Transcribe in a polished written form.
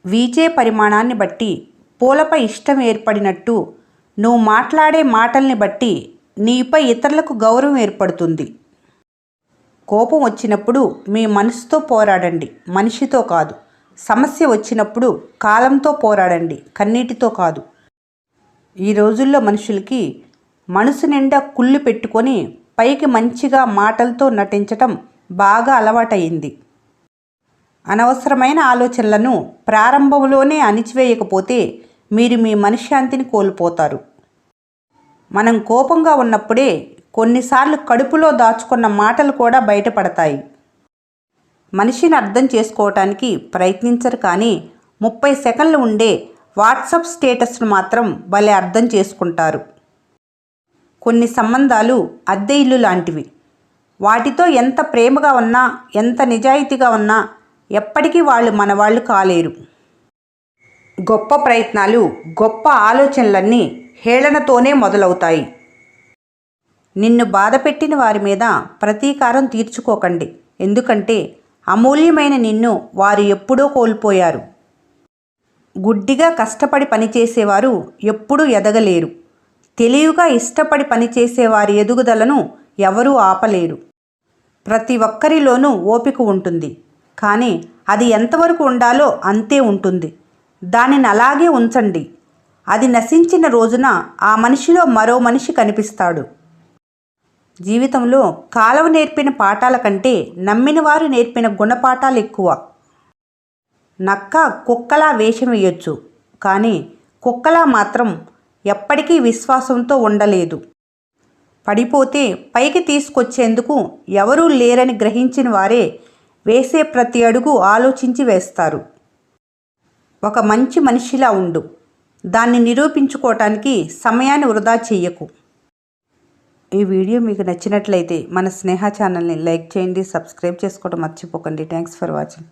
వీచే పరిమాణాన్ని బట్టి పూలపై ఇష్టం ఏర్పడినట్టు నువ్వు మాట్లాడే మాటల్ని బట్టి నీపై ఇతరులకు గౌరవం ఏర్పడుతుంది. కోపం వచ్చినప్పుడు మీ మనసుతో పోరాడండి, మనిషితో కాదు. సమస్య వచ్చినప్పుడు కాలంతో పోరాడండి, కన్నీటితో కాదు. ఈ రోజుల్లో మనుషులకి మనసు నిండా కుళ్ళు పెట్టుకొని పైకి మంచిగా మాటలతో నటించటం బాగా అలవాటయింది. అనవసరమైన ఆలోచనలను ప్రారంభంలోనే అణిచివేయకపోతే మీరు మీ మనశ్శాంతిని కోల్పోతారు. మనం కోపంగా ఉన్నప్పుడే కొన్నిసార్లు కడుపులో దాచుకున్న మాటలు కూడా బయటపడతాయి. మనిషిని అర్థం చేసుకోవటానికి ప్రయత్నించరు, కానీ 30 సెకండ్లు ఉండే వాట్సాప్ స్టేటస్ను మాత్రం భలే అర్థం చేసుకుంటారు. కొన్ని సంబంధాలు అద్దె ఇల్లు లాంటివి. వాటితో ఎంత ప్రేమగా ఉన్నా, ఎంత నిజాయితీగా ఉన్నా ఎప్పటికీ వాళ్ళు మనవాళ్ళు కాలేరు. గొప్ప ప్రయత్నాలు, గొప్ప ఆలోచనలన్నీ హేళనతోనే మొదలవుతాయి. నిన్ను బాధపెట్టిన వారి మీద ప్రతీకారం తీర్చుకోకండి, ఎందుకంటే అమూల్యమైన నిన్ను వారు ఎప్పుడో కోల్పోయారు. గుడ్డిగా కష్టపడి పనిచేసేవారు ఎప్పుడూ ఎదగలేరు. తెలివిగా ఇష్టపడి పనిచేసేవారి ఎదుగుదలను ఎవరూ ఆపలేరు. ప్రతి ఒక్కరిలోనూ ఓపిక ఉంటుంది, కానీ అది ఎంతవరకు ఉండాలో అంతే ఉంటుంది. దానిని అలాగే ఉంచండి. అది నశించిన రోజున ఆ మనిషిలో మరో మనిషి కనిపిస్తాడు. జీవితంలో కాలం నేర్పిన పాఠాల కంటే నమ్మిన వారు నేర్పిన గుణపాఠాలు ఎక్కువ. నక్క కుక్కలా వేషం వేయొచ్చు, కానీ కుక్కలా మాత్రం ఎప్పటికీ విశ్వాసంతో ఉండలేదు. పడిపోతే పైకి తీసుకొచ్చేందుకు ఎవరూ లేరని గ్రహించిన వారే వేసే ప్రతి అడుగు ఆలోచించి వేస్తారు. ఒక మంచి మనిషిలా ఉండు. దాన్ని నిరూపించుకోవటానికి సమయాన్ని వృధా చెయ్యకు. ఈ వీడియో మీకు నచ్చినట్లయితే మన స్నేహ ఛానల్ని లైక్ చేయండి, సబ్స్క్రైబ్ చేసుకోవడం మర్చిపోకండి. Thanks for watching.